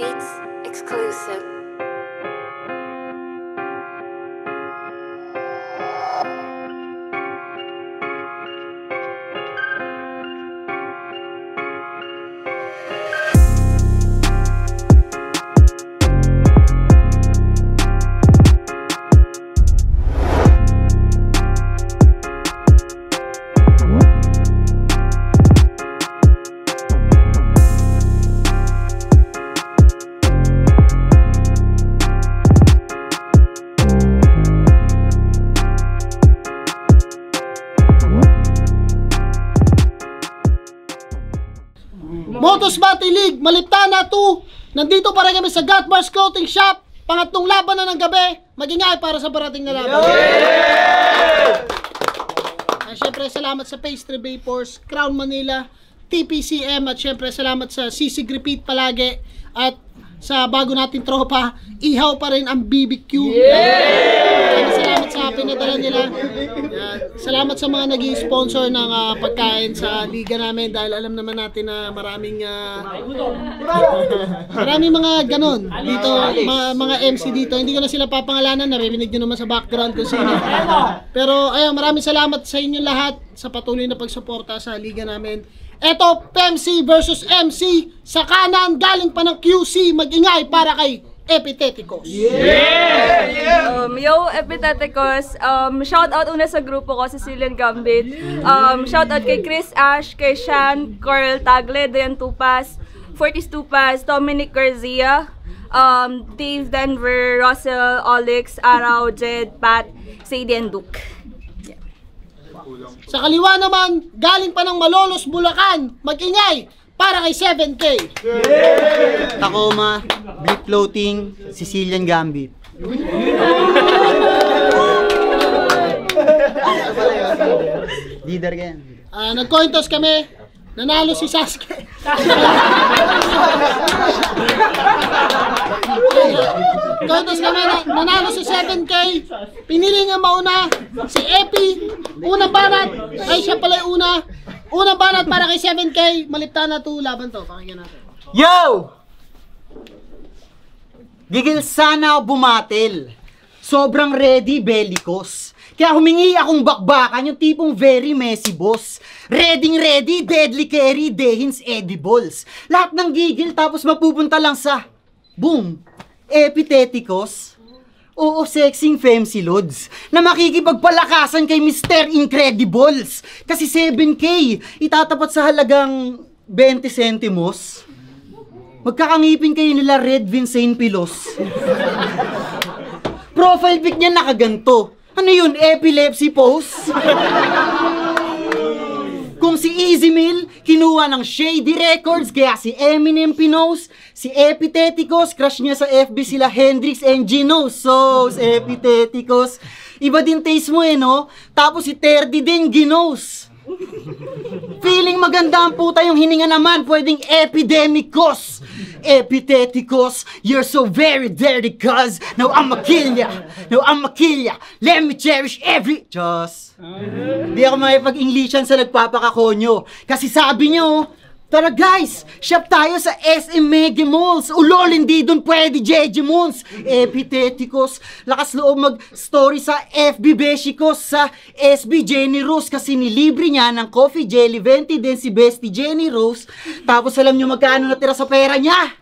Beats exclusive. Motos Battle League, Maliptana 2. Nandito pa rin kami sa Godbars Clothing Shop. Pangatlong laban na ng gabi. Mag-ingay para sa parating na laban. At syempre, salamat sa Pastry Vapors, Crown Manila, TPCM, at syempre salamat sa Sisig Repeat palagi. At sa bago nating tropa, ihaw pa rin ang BBQ. Salamat sa pinadala nila. Salamat sa mga nag-i-sponsor ng pagkain sa liga namin dahil alam naman natin na maraming mga ganon dito, mga MC dito. Hindi ko na sila papangalanan, narinig nyo naman sa background kung sino. Pero ayun, maraming salamat sa inyo lahat sa patuloy na pagsuporta sa liga namin. Eto, PEMC versus MC. Sa kanan, galing pa ng QC. Mag-ingay para kay Epiteticos. Yo, Epiteticos. Shout out una sa grupo ko, Sicilian Gambit. Shout out kay Chris Ash, kay Shan, Coral Tagle, Dayan Tupas, Fortis Tupas, Dominic Garcia, Dave Denver, Russell, Olix, Araw, Jed, Pat, Sadie, and Duke. Sa kaliwa naman, galing pa ng Malolos, Bulacan. Mag-ingay para kay 7K. Tacoma, Bleak Floating, Sicilian Gambit. Leader ka yan. Nag-coin toss kami. Nanalo si Sasuke. Cointos kami, nanalo si 7K. Pinili nga mauna si Epi. Unang banat. Ay, siya pala yung una. Unang banat para kay 7K. Maliptana 2. Laban to. Pakinggan natin. Yo! Gigil sana ako bumatil. Sobrang ready, bellicose. Kaya humingi akong bakbakan yung tipong very messy boss. Ready, deadly carry, dehins, edibles. Lahat ng gigil tapos mapupunta lang sa boom, Epiteticos. Oo, sexing femsi loads na makikipagpalakasan kay Mr. Incredibles. Kasi 7K, itatapat sa halagang 20 centimos. Magkakangipin kayo nila Red Vincent Pilos. Profile pic niya nakaganto. Ano yun? Epilepsy pose? Kung si Easy Mill, kinuha ng Shady Records, kaya si Eminem pinos, si Epiteticos, crush niya sa FB sila Hendrix and Gino. So, Epiteticos, iba din taste mo no? Tapos si Terdy din, Ginos. Feeling maganda ang puta yung hininga naman, pwedeng Epidemicos. Epiteticos, you're so very dirty cuz now I'ma kill ya. Let me cherish every Diyos. Di ako makipag-Englishan sa nagpapakakonyo. Kasi sabi nyo, tara guys, shop tayo sa SM Mega Malls. Ulol, hindi dun pwede Jejimons. Epiteticos, lakas loob mag-story sa FB Beshikos sa SB Jenny Rose. Kasi nilibre niya ng coffee jelly venti din si Bestie Jenny Rose. Tapos alam nyo magkano natira sa pera niya?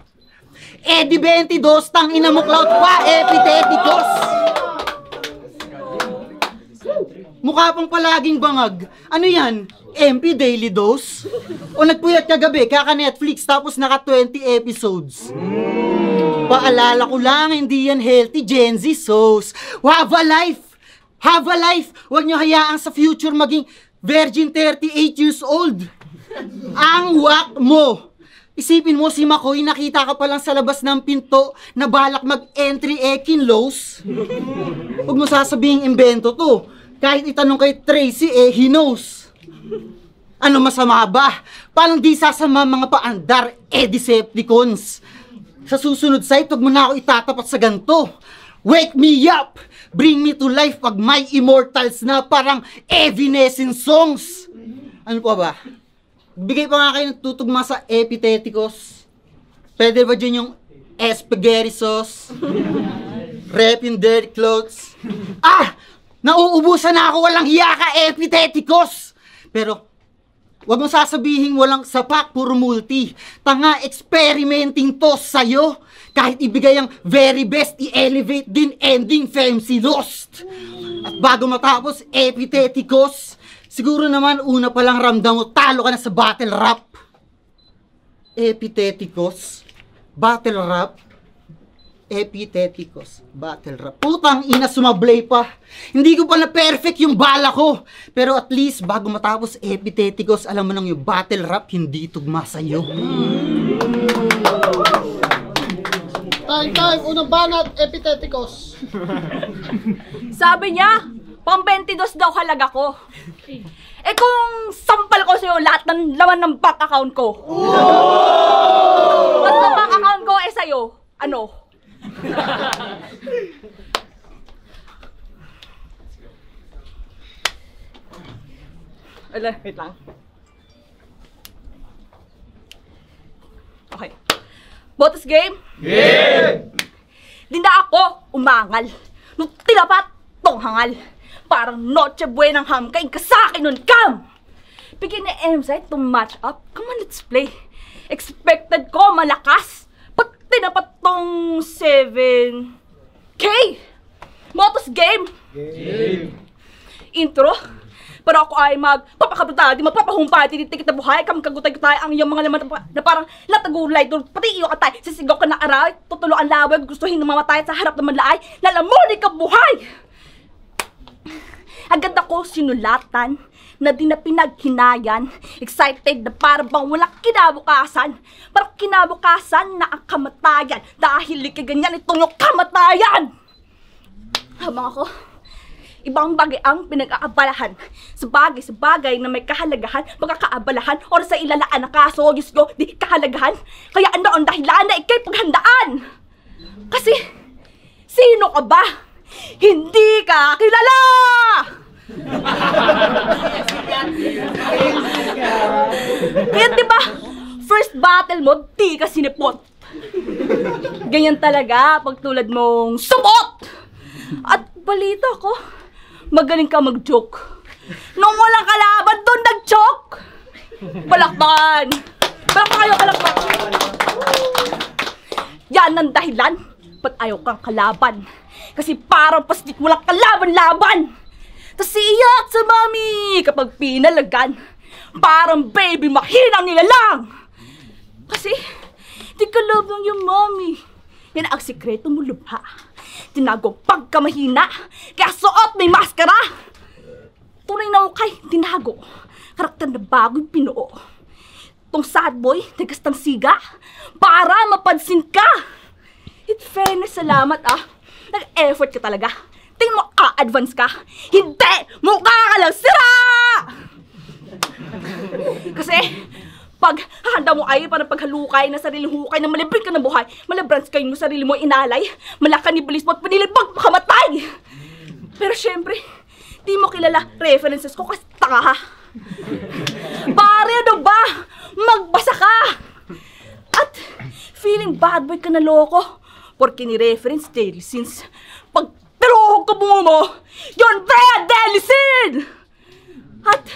Edi 22, tang ina mo cloud pa, Epiteticos. Mukha pang palaging bangag. Ano yan? MP Daily Dose? O nagpuyat kagabi, kaka-Netflix tapos naka 20 episodes? Paalala ko lang, hindi yan healthy Gen Z sauce. Have a life! Have a life! Huwag nyo hayaang sa future maging virgin 38 years old. Ang wak mo! Isipin mo si Makoy, nakita ka pa lang sa labas ng pinto na balak mag-entry Ekin Lowe's. Huwag mo sasabing imbento to. Kahit itanong kay Tracy, he knows. Ano masama ba? Paano di sasama mga paandar, Decepticons? Sa susunod site, huwag mo na ako itatapat sa ganito. Wake me up! Bring me to life pag may immortals na parang Evanescence songs. Ano pa ba? Bigay pa nga kayo ng tutugma sa Epiteticos. Pwede ba dyan yung spaghetti sauce, rep yung dirty clothes. Nauubusan na ako, walang hiya ka, Epiteticos! Pero, wag mong sasabihin walang sapak, puro multi. Tanga, experimenting to sa'yo. Kahit ibigay ang very best, i-elevate din ending Femsi Lost. At bago matapos, Epiteticos, siguro naman una palang ramdam mo, talo ka na sa battle rap. Epiteticos, battle rap. Epiteticos, battle rap. Putang ina, sumablay pa. Hindi ko pa na perfect yung bala ko. Pero at least, bago matapos Epiteticos, alam mo nang yung battle rap, hindi tugma sa'yo. Time, unang banat, Epiteticos. Sabi niya, pang 22 daw halaga ko. Eh kung sampal ko sa'yo lahat ng laman ng bank account ko. At ang bank account ko eh sa'yo, ano? Wait lang. Okay. Botas game? Game! Di na ako umangal. Nung tinapat tong hangal. Parang Noche Buenang hamkain ka sa'kin nun, Cam! Bigyan na M-side to match up. Come on, let's play. Expected ko malakas. Pag tinapat tong 7K! Motos game! Game! Intro? Pero ako ay magpapakabutadi, magpapahumpay, tinitikit na buhay, kamagkagutay-gutay ang iyong mga laman na parang latagulay, doon pati iyo katay, sisigaw ka na aray, tutulo ang lawag, gustuhin na mamatay sa harap ng manlaay, lalamuni ka buhay! Agad ako sinulatan, na di na pinaghinayan, excited na parang bang walang kinabukasan, parang kinabukasan na ang kamatayan, dahil ikaganyan itong yung kamatayan! Habang ako, ibang bagay ang pinag-aabalahan. Sa bagay na may kahalagahan, magkakaabalahan, or sa ilalaan na kaso, Diyos ko, di kahalagahan. Kaya ano ang dahilan na ikay paghandaan? Kasi, sino ka ba? Hindi ka kilala! Kaya diba, first battle mo, di ka sinipot. Ganyan talaga, pag tulad mong sumot! At balita ko, magaling ka mag-joke. Nung walang kalaban, doon nag-joke! Palakpakan! Palakpakan kayo, palakpakan! Yan ang dahilan, ba't ayaw kang kalaban? Kasi parang pastit walang kalaban-laban! Tas iyak sa mami kapag pinalagan, parang baby mahinang nilalang! Kasi, di ka love ng yung mami. Yan ang sikreto mo lubha. Tinago pagkamahina, kaya suot may maskara. Tunay na ukay, tinago. Karakter na bago'y pinuo. Tong sad boy, nagkastang siga, para mapansin ka. In fairness, salamat nag-effort ka talaga. Tingin mo, advance ka. Hindi! Mukha ka lang sira! Kasi, pag hahanda mo ay para paghalukay na sariling hukay na malibig ka ng buhay, malabrans kayo mo sarili mo inalay, malaka ni bilis mo at panilin pagpakamatay! Pero syempre, di mo kilala references ko kasi tanga ha. Pare, ano ba? Magbasa ka! At feeling bad boy ka na loko, porque ni-reference daily since pag piruhog ka bungo mo, yun bad daily sin! At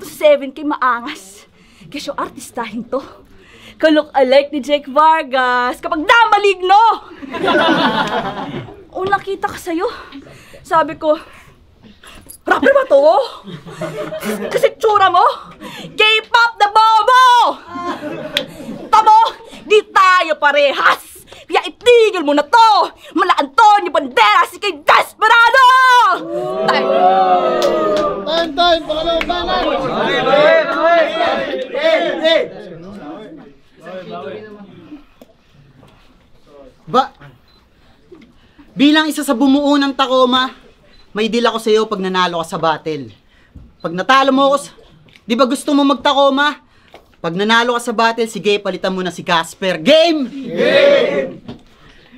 7K maangas. Kasi yung artistahin to. Ka-look alike ni Jake Vargas kapag namaligno! O nakita ka sa'yo, sabi ko, rapper ba to? Kasi tsura mo, K-pop na bobo! Tamo, di tayo parehas! Kaya itigil mo na to! Mala Antonio Banderas, ikay desperado! Time, pangalawang banat! Bilang isa sa bumuo ng Tacoma, may deal ako sa'yo pag nanalo ka sa battle. Pag natalo mo ako, di ba gusto mo mag-Tacoma? Pag nanalo ka sa battle, sige, palitan mo na si Casper. Game! Game!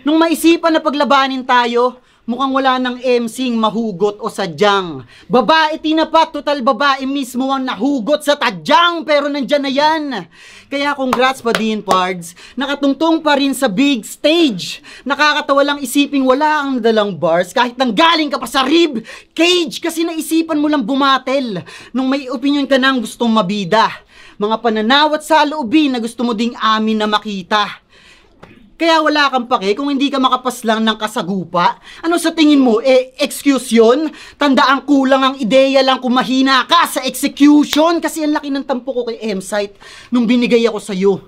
Nung maisipan na paglabanin tayo, Mukhang wala ng MCing mahugot o sadyang. Babae tinapat, total babae mismo ang nahugot sa tadyang, pero nandyan na yan. Kaya congrats pa din, Pards. Nakatungtong pa rin sa big stage. Nakakatawa lang isiping wala ang dalang bars kahit nanggaling ka pa sa rib cage kasi naisipan mo lang bumatel nung may opinion ka nang gustong mabida. Mga pananawat sa loobin na gusto mo ding amin na makita. Kaya wala kang pake kung hindi ka makapaslang ng kasagupa. Ano sa tingin mo? Excuse yun? Tandaan kulang ang ideya lang kung mahina ka sa execution. Kasi ang laki ng tampo ko kay M-Site nung binigay ako sa'yo.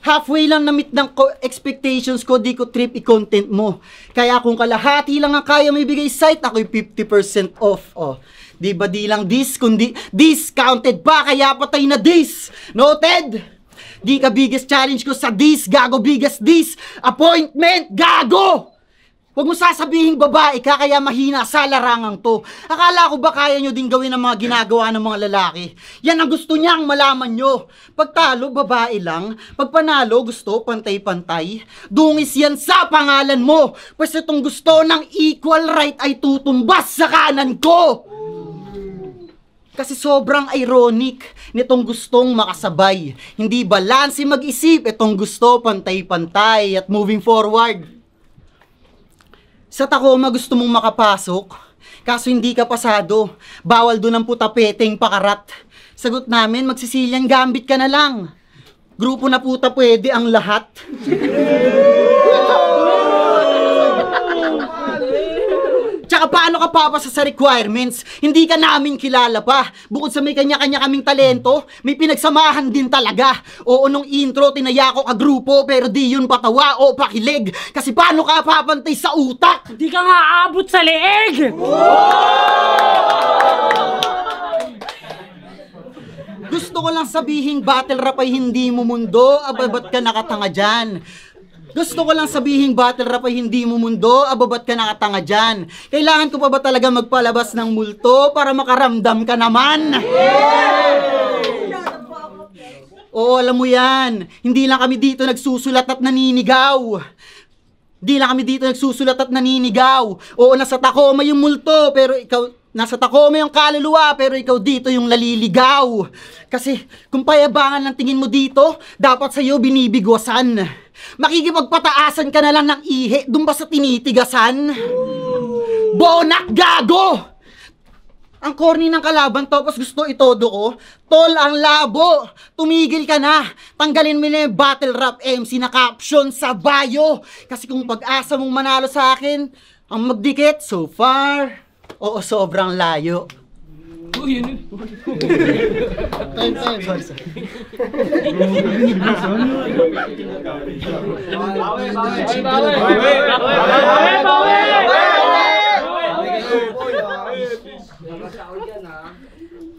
Halfway lang na-meet ng expectations ko, di ko trip i-content mo. Kaya kung kalahati lang ang kaya may bigay site, ako'y 50% off. Oh. Di ba di lang this, kundi discounted pa, kaya patay na this. Noted? Di ka biggest challenge ko sa this, gago biggest this. Appointment, gago! Huwag mo sasabihing babae ka kaya mahina sa larangang to. Akala ko ba kaya nyo din gawin ang mga ginagawa ng mga lalaki? Yan ang gusto niyang malaman nyo. Pagtalo, babae lang. Pag panalo, gusto, pantay-pantay. Dungis yan sa pangalan mo. Pwes itong gusto ng equal right ay tutumbas sa kanan ko. Kasi sobrang ironic nitong gustong makasabay. Hindi balanse mag-isip itong gusto pantay-pantay at moving forward. Sa Tacoma gusto mong makapasok, kaso hindi ka pasado. Bawal doon ang putapeteng pakarat. Sagot namin, magsisilian gambit ka na lang. Grupo na puta pwede ang lahat. Tsaka paano ka papasa sa requirements? Hindi ka namin kilala pa. Bukod sa may kanya-kanya kaming talento, may pinagsamahan din talaga. Oo, nung intro, tinaya ko ka grupo, pero di yun patawa o pakilig. Kasi paano ka papantay sa utak? Hindi ka nga aabot sa leeg! Gusto ko lang sabihing battle rap ay hindi mo mundo. Aba, ba't ka nakatanga dyan? Gusto ko lang sabihing battle rap ay hindi mo mundo, ababat ka nakatanga dyan. Kailangan ko pa ba talaga magpalabas ng multo para makaramdam ka naman? Oo, alam mo yan. Hindi lang kami dito nagsusulat at naninigaw. Hindi lang kami dito nagsusulat at naninigaw. Oo, nasa Tacoma yung multo, pero ikaw... Nasa Tacoma yung kaluluwa, pero ikaw dito yung naliligaw. Kasi kung payabangan lang tingin mo dito, dapat sa'yo binibigwasan. Makikipagpataasan ka na lang ng ihi, dun ba sa tinitigasan? Bonak gago! Ang corny ng kalaban, tapos gusto itodo ko. Tol, ang labo! Tumigil ka na! Tanggalin mo na yung battle rap MC na caption sa bio. Kasi kung pag-asa mong manalo sa akin, ang magdikit so far... Oo, sobrang layo. Uy, yun. Time. Sorry.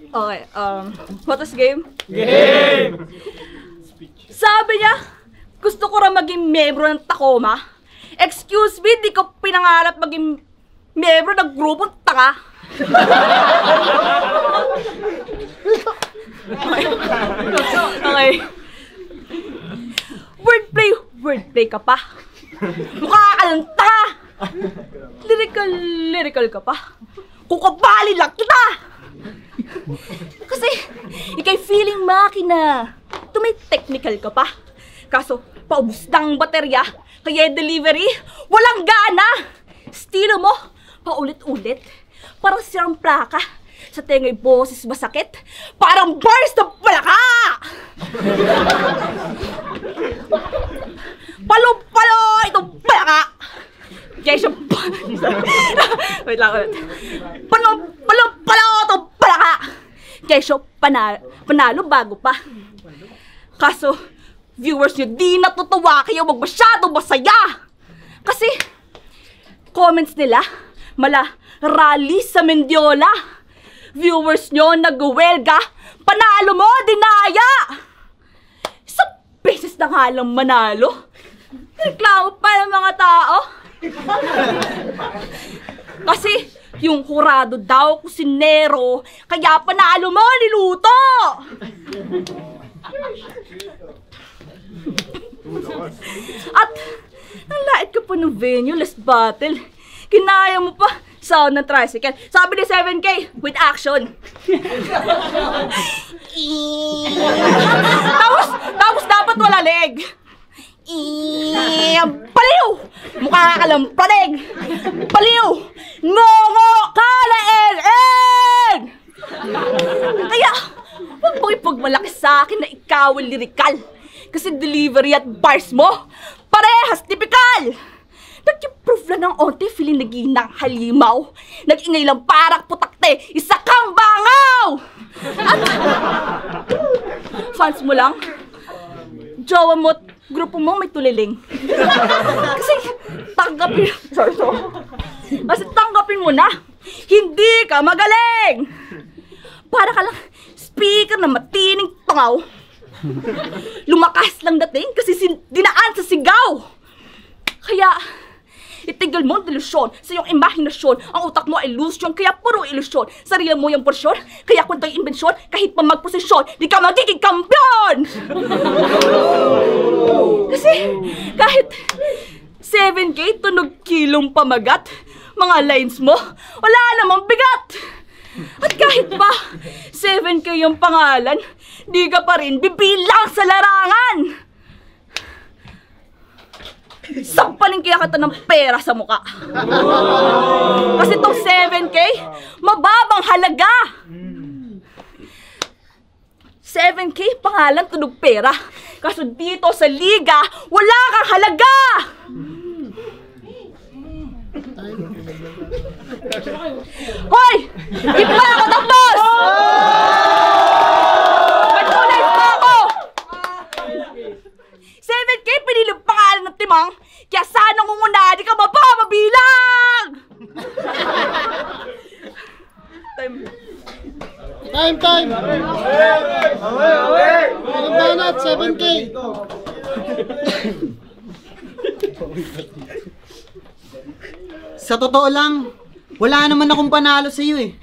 Okay, what is game? Game! Sabi niya, gusto ko rin maging membro ng Tacoma. Excuse me, di ko pinangarap maging membro ng grupong tanga. Okay. Wordplay ka pa. Mukha ka lang tanga. Lyrical ka pa. Kukabali lang kita. Kasi, ikay feeling makina. Tumay technical ka pa. Kaso, paubos ng baterya, kaya delivery, walang gana. Estilo mo, paulit-ulit. Parang sirang plaka. Sa tengay boses masakit. Parang bars na palaka! Palo-palo itong palaka! Kesyo wait lang ulit. Palo-palo itong palaka! Kesyo panalo bago pa. Kaso, viewers nyo di natutuwa kayo wag masyadong masaya. Kasi, comments nila, mala rally sa Mendiola. Viewers nyo nag-welga, panalo mo, dinaya! Isang beses na nga lang manalo. Reklamo pa ng mga tao. Kasi yung hurado daw kusinero, kaya panalo mo, niluto! At nalait ka pa ng venue last battle. Kinaya mo pa. Sound ng tricycle. Sabi ni 7K, with action. tapos dapat wala leg. Paliw! Mukha ka lang palig! Paliw! Ngongo kalaeng! Kaya, huwag mo ipagmalaki sa akin na ikaw ang lirikal. Kasi delivery at bars mo, parehas tipikal! Nag-improve lang ng onte, feeling naginang halimaw. Nag-ingay lang parak putakte, isa kang bangaw! At, fans mo lang, jowa mo at grupo mo may tuliling. Kasi tanggapin mo na, hindi ka magaling! Para ka lang speaker na matining tangaw. Lumakas lang dating kasi dinaan sa sigaw. Kaya, itigil mo ang delusyon sa iyong imahinasyon. Ang utak mo ay illusion, kaya puro ilusyon. Sarili mo yung porsyon, kaya kung ito'y imbensyon, kahit pa magposisyon, di ka magiging kampiyon! Kasi, kahit 7K tunog kilong pamagat, mga lines mo, wala namang bigat! At kahit pa 7K yung pangalan, di ka pa rin bibilang sa larangan! Sampaling kaya kita ng pera sa muka. Kasi itong 7K, mababang halaga. 7K, pangalan, tunog pera. Kaso dito sa liga, wala kang halaga. Hoy! Di pa ako tapos! Magkulay pa ako! 7K, pinilang pangalan ng timang, kaya sana ngunguna, di ka mabilang! Time! Walang banat, 7K! Sa totoo lang, wala naman akong panalo sa iyo eh.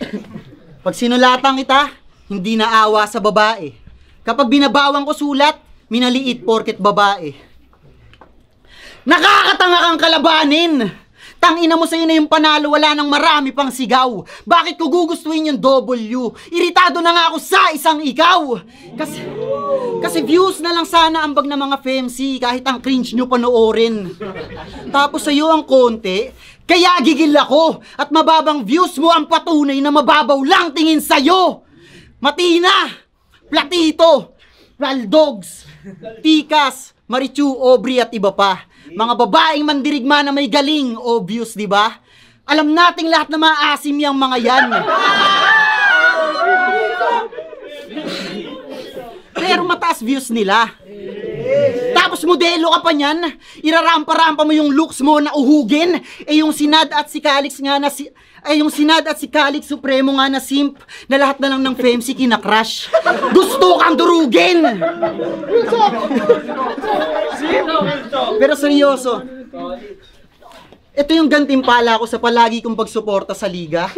Pag sinulatan kita, hindi naawa sa babae. Kapag binabawang ko sulat, minaliit porket babae. Nakakatanga kang kalabanin! Tangina mo sa'yo na yung panalo, wala nang marami pang sigaw. Bakit ko gugustuhin yung W? Iritado na nga ako sa isang ikaw. Kasi views na lang sana ambag ng mga FEMC kahit ang cringe nyo panoorin. Tapos sa'yo ang konti, kaya gigil ako. At mababang views mo ang patunay na mababaw lang tingin sa'yo. Matina, Platito, Raldogs, Tikas, Marichu, Aubrey at iba pa. Mga babaeng mandirigma na may galing, obvious, di ba? Alam nating lahat na maasim yung mga yan. Pero mataas views nila. Tapos modelo ka pa niyan, irarampa-rampa mo yung looks mo na uhugin. Yung Sinad at si Calix nga na yung Sinad at si Calix Supremo nga na simp na lahat na lang ng FEMC kinakrush. Gusto kang durugin! Pero seryoso, ito yung gantimpala ko sa palagi kong pagsuporta sa liga.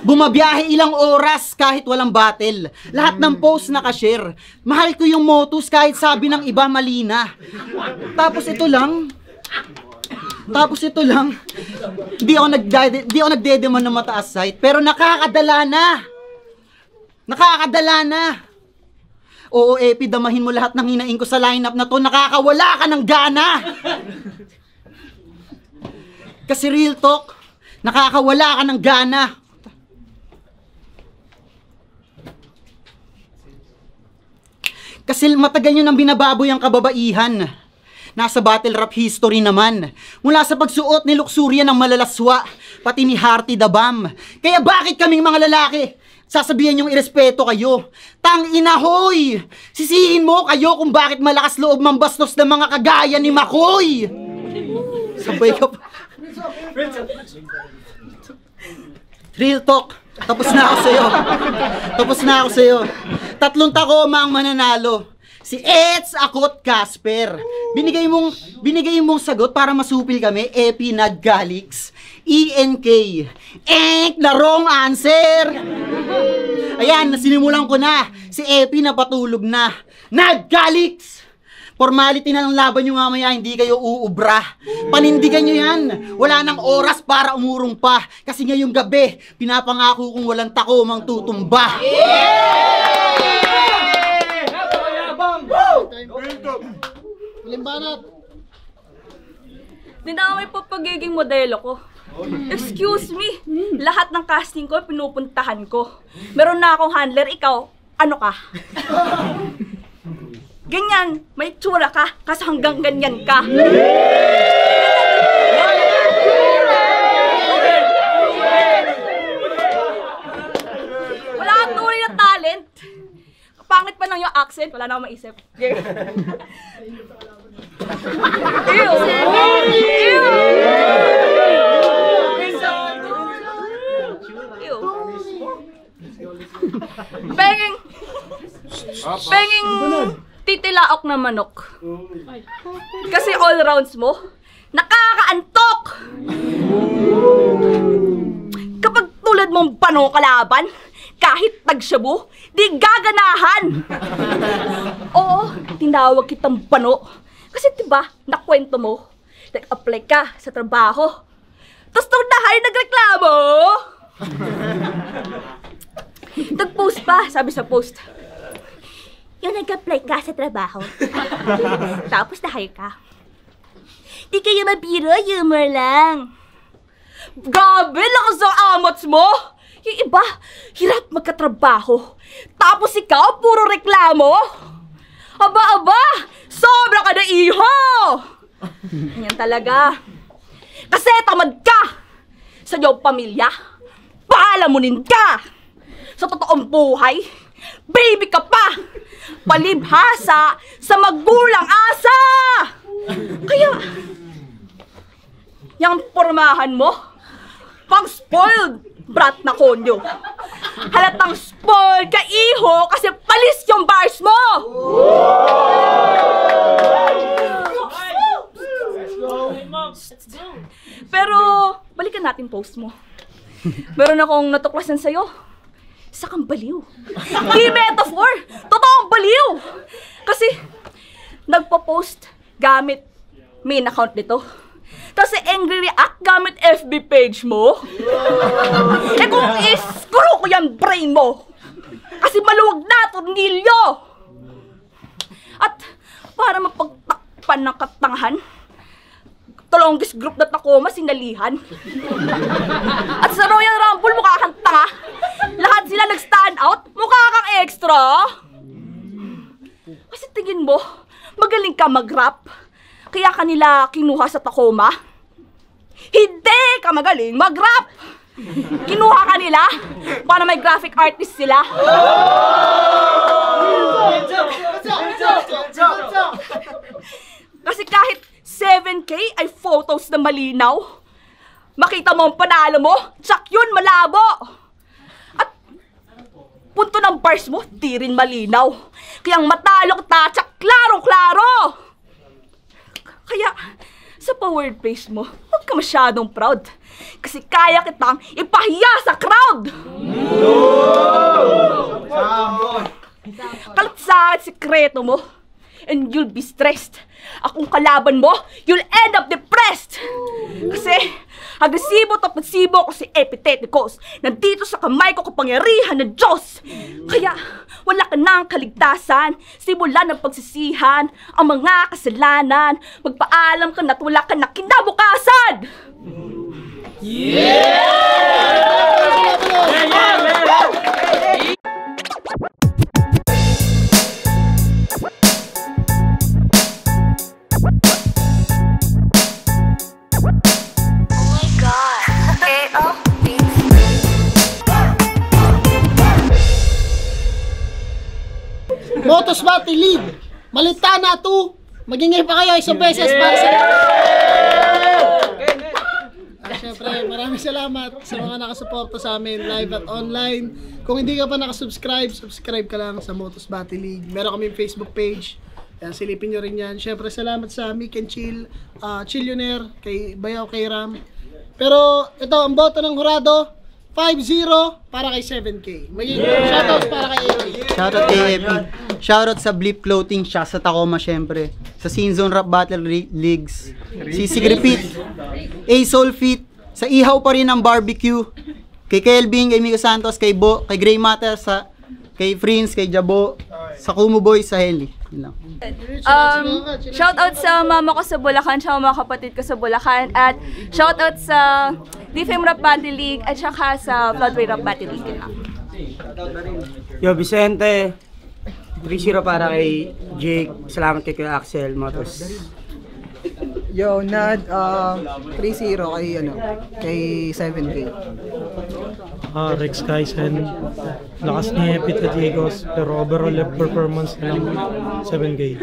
Bumabiyahe ilang oras kahit walang battle. Lahat ng post nakashare. Mahal ko yung motus kahit sabi ng iba mali na. Tapos ito lang, Hindi ako nagdedemand ng mataas site, pero nakakadala na. Oo, Epi, damahin mo lahat ng hinaing ko sa lineup na to. Nakakawala ka ng gana. Kasi real talk, nakakawala ka ng gana. Kasi matagal nyo nang binababoy ang kababaihan. Nasa battle rap history naman. Mula sa pagsuot ni Luxuria ng malalaswa, pati ni Hearty the Bam. Kaya bakit kaming mga lalaki sasabihan yung irespeto kayo? Tang-inahoy! Sisihin mo kayo kung bakit malakas loob mambastos ng mga kagaya ni Makoy! Sabay ka pa. Real talk. Tapos na ako sa'yo. 3 takoma ang mananalo. Si Eds, Akot, Casper. Binigay mong sagot para masupil kami. Epi, Nad, Calix, ENK. Na wrong answer. Ayan, sinimulan ko na. Si Epi napatulog na. Nad, Calix, Formality na ng laban nyo mamaya, hindi kayo uubra. Panindigan nyo yan. Wala nang oras para umurong pa. Kasi ngayong gabi, pinapangako kong walang takomang tutumba. Limbanat. Dinamay po pagiging modelo ko. Excuse me, lahat ng casting ko pinupuntahan ko. Meron na akong handler, ikaw, ano ka? Ganyan, may tsura ka, kasi hanggang ganyan ka. Wala kang tunay na talent. Pangit pa lang yung accent, wala na akong maisip. Ew! Ew! Penging titilaok na manok. Kasi all rounds mo, nakakaantok! Kapag tulad mong pano kalaban, kahit tagsyabu, di gaganahan! Oo, tinawag kitang pano. Kasi diba, nakwento mo, nag-apply ka sa trabaho. Tapos nung nahay nagreklamo! Nag-post pa, sabi sa post. Yung nag-apply ka sa trabaho. Tapos na-hire ka. Di kayo mabiro, humor lang. Grabe, lakas ang amots mo! Yung iba, hirap magkatrabaho. Tapos ikaw, puro reklamo. Aba! Sobra ka na iho! Ganyan talaga. Kasi tamad ka! Sa iyong pamilya, palamunin ka! Sa totoong buhay, baby ka pa! Palibhasa sa magulang asa! Kaya, yung pormahan mo, pang spoiled brat na konyo. Halatang spoiled ka iho kasi palis yung bars mo! Pero, balikan natin post mo. Meron akong natuklasan sa'yo. Isa kang baliw. Di metaphor! Totoong baliw! Kasi, nagpo-post gamit main account nito. Tapos angry react gamit FB page mo. Eh kung screw ko yan brain mo. Kasi maluwag na tornilyo. At para mapagtakpan ng katangahan, longest group na Tacoma, sinalihan. At sa Royal Rumble, mukha kang tanga. Lahat sila nag-stand out, mukha kang extra. Kasi tingin mo, magaling ka mag-rap. Kaya kanila kinuha sa Tacoma. Hindi ka magaling mag-rap. Kinuha kanila para may graphic artist sila. Kasi kahit 7K ay photos na malinaw. Makita mo ang panalo mo, tsak yun malabo. At punto ng bars mo, di rin malinaw. Kaya matalo ka, tsak klarong-klaro. Kaya sa power place mo, huwag ka masyadong proud. Kasi kaya kitang ipahiya sa crowd. Kalat sa sikreto mo, and you'll be stressed. Akong kalaban mo, you'll end up depressed. Kasi, agresibo at pasibo ko si Epiteticos. Nandito sa kamay ko kapangyarihan ng Diyos. Kaya, wala ka nang kaligtasan. Simula ng pagsisihan, ang mga kasalanan. Magpaalam ka na't wala ka na kinabukasan. Motos Battle League. Malita na to. Magingay pa kayo isang beses para sa... Siyempre, maraming salamat sa mga nakasuporta sa amin live at online. Kung hindi ka pa nakasubscribe, subscribe ka lang sa Motos Battle League. Meron kaming Facebook page. Yan, silipin nyo rin yan. Siyempre, salamat sa Mick and Chill, Chillionaire, kay Bayaw, kay Ram. Pero, ito, ang boto ng hurado, 5-0 para kay 7K. Magiging shoutouts para kay AP. Shoutout kay Epi. Shoutout sa Blip Clothing, siya sa Tacoma syempre. Sa Scene Zone Rap Battle Leagues. Sisig Repeat. A-Soul Fit. Sa Ihaw pa rin ng Barbecue. Kay Kelvin, kay Miko Santos, kay Bo, kay Gray Matter, kay Prince, kay Jabo, sa Kumu Boy, sa Heli. Yun lang. Shoutout sa mama ko sa Bulacan, sa mga kapatid ko sa Bulacan, at shoutout sa DFM Rap Battle League at saka sa Floodway Rap Battle League. Yun lang. Yo, Vicente. 3-0 para kay Jake. Salamat kay Kuya Axel Motos. Yo, Nad, 3-0 kay 7K. Rex Kaisen, lakas ni Epita Diegos, pero overall performance na lang 7K.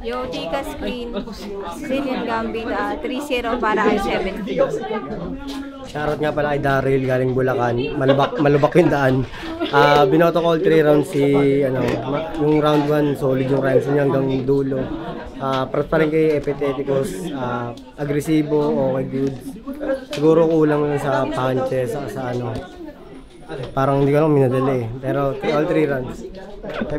Yo, Tika Screen, Cillian Gambit, 3-0 para kay 7K. Shoutout nga pala kay Daryl galing Bulacan. Malubak yung daan. Binoto ko all 3 rounds yung round 1 solid yung rhymes niya hanggang dulo. Para pa rin kay Epitheticos, agresibo, okay dudes. Siguro kulang lang sa punches, sa parang hindi ko lang minadali. Pero all 3 rounds.